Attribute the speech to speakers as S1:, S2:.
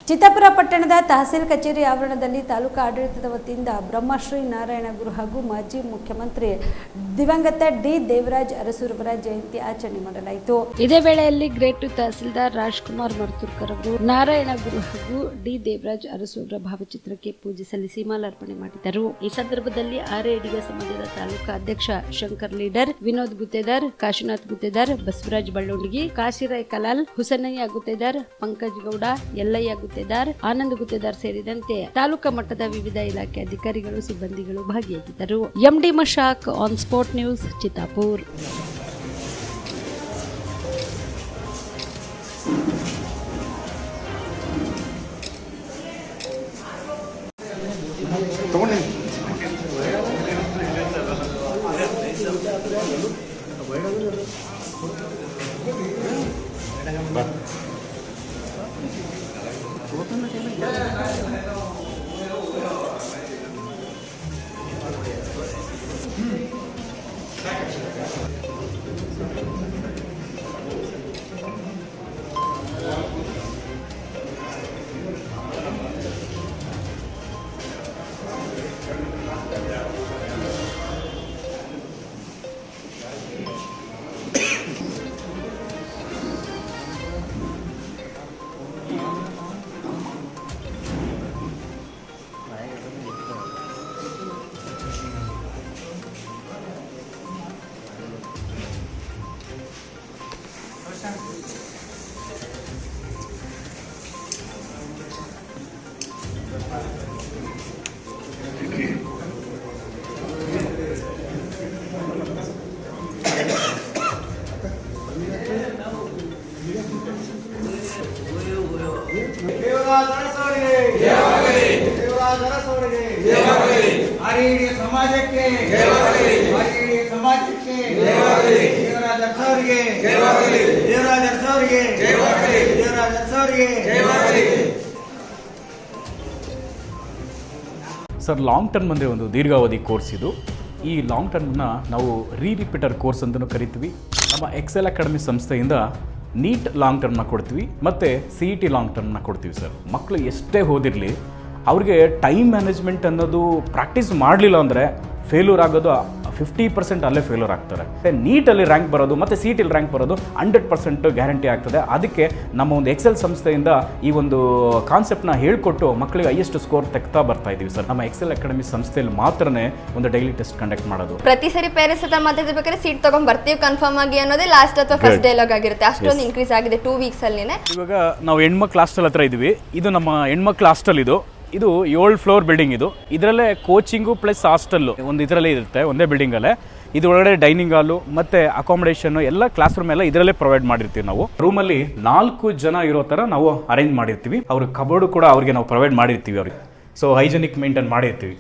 S1: ಚಿತ್ತಾಪುರ ಪಟ್ಟಣದ ತಹಸೀಲ್ ಕಚೇರಿ ಆವರಣದಲ್ಲಿ ತಾಲೂಕು ಆಡಳಿತದ ವತಿಯಿಂದ ಬ್ರಹ್ಮಶ್ರೀ ನಾರಾಯಣ ಗುರು ಹಾಗೂ ಮಾಜಿ ಮುಖ್ಯಮಂತ್ರಿ ದಿವಂಗತ ಡಿ ದೇವರಾಜ್ ಅರಸೂರವರ ಜಯಂತಿ ಆಚರಣೆ ಮಾಡಲಾಯಿತು. ಇದೇ ವೇಳೆಯಲ್ಲಿ ಗ್ರೇಟ್ ತಹಸೀಲ್ದಾರ್ ರಾಜ್ಕುಮಾರ್ ಮರ್ತೂರ್ಕರ್ ಅವರು ನಾರಾಯಣ ಗುರು ಹಾಗೂ ಡಿ ದೇವರಾಜ್ ಅರಸೂರವರ ಭಾವಚಿತ್ರಕ್ಕೆ ಪೂಜೆ ಸಲ್ಲಿಸಿ ಮಾಲಾರ್ಪಣೆ ಮಾಡಿದರು. ಈ ಸಂದರ್ಭದಲ್ಲಿ ಆರ್ಎಡಿಗ ಸಮಾಜದ ತಾಲೂಕಾ ಅಧ್ಯಕ್ಷ ಶಂಕರ್ ಲೀಡರ್, ವಿನೋದ್ ಗುತ್ತೇದಾರ್, ಕಾಶಿನಾಥ್ ಗುತ್ತೇದಾರ್, ಬಸವರಾಜ್ ಬಳ್ಳೊಂಡಗಿ, ಕಾಶಿರಾಯ್ ಕಲಾಲ್, ಹುಸನಯ್ಯ ಗುತ್ತೇದಾರ್, ಪಂಕಜ್ ಗೌಡ, ಯಲ್ಲಯ್ಯ ಗುತ್ತೇದಾರ್, ಆನಂದ್ ಗುತ್ತೇದಾರ್ ಸೇರಿದಂತೆ ತಾಲೂಕಾ ಮಟ್ಟದ ವಿವಿಧ ಇಲಾಖೆ ಅಧಿಕಾರಿಗಳು, ಸಿಬ್ಬಂದಿಗಳು ಭಾಗಿಯಾಗಿದ್ದರು. MD Mashak, on spot news, Chittapur.
S2: ಸಮಾಜಕ್ಕೆ
S3: ಸರ್, ಲಾಂಗ್ ಟರ್ಮ್ ಅಂದರೆ ಒಂದು ದೀರ್ಘಾವಧಿ ಕೋರ್ಸ್ ಇದು. ಈ ಲಾಂಗ್ ಟರ್ಮ್ನ ನಾವು ರಿಪೀಟರ್ ಕೋರ್ಸ್ ಅಂತಲೂ ಕರಿತೀವಿ. ನಮ್ಮ ಎಕ್ಸೆಲ್ ಅಕಾಡೆಮಿ ಸಂಸ್ಥೆಯಿಂದ ನೀಟ್ ಲಾಂಗ್ ಟರ್ಮ್ನ ಕೊಡ್ತೀವಿ ಮತ್ತು CET ಲಾಂಗ್ ಟರ್ಮ್ನ ಕೊಡ್ತೀವಿ ಸರ್. ಮಕ್ಕಳು ಎಷ್ಟೇ ಓದಿರಲಿ, ಅವ್ರಿಗೆ ಟೈಮ್ ಮ್ಯಾನೇಜ್ಮೆಂಟ್ ಅನ್ನೋದು ಪ್ರಾಕ್ಟೀಸ್ ಮಾಡಲಿಲ್ಲ ಅಂದರೆ ಫೇಲ್ಯೂರ್ ಆಗೋದು 50% ಅಲ್ಲೇ ಫೇಲ್ಯೂರ್ ಆಗ್ತಾರೆ. ನೀಟಲ್ಲಿ ರ್ಯಾಂಕ್ ಬರೋದು ಮತ್ತು CETಲಿ ರ್ಯಾಂಕ್ ಬರೋದು 100% ಗ್ಯಾರಂಟಿ ಆಗ್ತದೆ. ಅದಕ್ಕೆ ನಮ್ಮ ಒಂದು ಎಕ್ಸೆಲ್ ಸಂಸ್ಥೆಯಿಂದ ಈ ಒಂದು ಕಾನ್ಸೆಪ್ಟ್ನ ಹೇಳ್ಕೊಟ್ಟು ಮಕ್ಕಳಿಗೆ ಹೈಯೆಸ್ಟ್ ಸ್ಕೋರ್ ತೆಗ್ತಾ ಬರ್ತಾ ಇದ್ದೀವಿ ಸರ್. ನಮ್ಮ ಎಕ್ಸೆಲ್ ಅಕಾಡೆಮಿ ಸಂಸ್ಥೆಯಲ್ಲಿ ಮಾತ್ರನೇ ಒಂದು ಡೈಲಿ ಟೆಸ್ಟ್ ಕಂಡಕ್ಟ್ ಮಾಡೋದು.
S4: ಪ್ರತಿ ಸರಿ ಪೇರೆಂಟ್ಸ್ ಹತ್ರ ಮಾತಾಡ್ಬೇಕಾದ್ರೆ ಸೀಟ್ ತಗೊಂಡ್ ಬರ್ತೀವಿ ಕನ್ಫರ್ಮ್ ಆಗಿ ಅನ್ನೋದೇ ಲಾಸ್ಟ್ ಅಥವಾ ಫಸ್ಟ್ ಡೈಲಾಗ್ ಆಗಿರುತ್ತೆ. ಅಷ್ಟೊಂದು ಇನ್ಕ್ರೀಸ್ ಆಗಿದೆ 2 ವೀಕ್ಸ್ ಅಲ್ಲಿನೇ.
S3: ಇವಾಗ ನಾವು ಹೆಣ್ಮಕ್ಳು ಹಾಸ್ಟೆಲ್ ಹತ್ರ ಇದ್ದೀವಿ. ಇದು ನಮ್ಮ ಹೆಣ್ಮಕ್ಳು ಹಾಸ್ಟೆಲ್. ಇದು 7 ಫ್ಲೋರ್ ಬಿಲ್ಡಿಂಗ್. ಇದರಲ್ಲೇ ಕೋಚಿಂಗು ಪ್ಲಸ್ ಹಾಸ್ಟೆಲ್ಲು ಒಂದು ಇದರಲ್ಲೇ ಇರುತ್ತೆ, ಒಂದೇ ಬಿಲ್ಡಿಂಗಲ್ಲೇ. ಇದು ಒಳಗಡೆ ಡೈನಿಂಗ್ ಹಾಲು ಮತ್ತು ಅಕಾಮಿಡೇಷನ್ನು ಎಲ್ಲ ಕ್ಲಾಸ್ ರೂಮ್ ಎಲ್ಲ ಇದರಲ್ಲೇ ಪ್ರೊವೈಡ್ ಮಾಡಿರ್ತೀವಿ. ನಾವು ರೂಮಲ್ಲಿ 4 ಜನ ಇರೋ ಥರ ನಾವು ಅರೇಂಜ್ ಮಾಡಿರ್ತೀವಿ. ಅವ್ರ ಕಬೋರ್ಡು ಕೂಡ ಅವ್ರಿಗೆ ನಾವು ಪ್ರೊವೈಡ್ ಮಾಡಿರ್ತೀವಿ ಅವ್ರಿಗೆ. ಸೊ ಹೈಜೆನಿಕ್ ಮೇಂಟೈನ್ ಮಾಡಿರ್ತೀವಿ.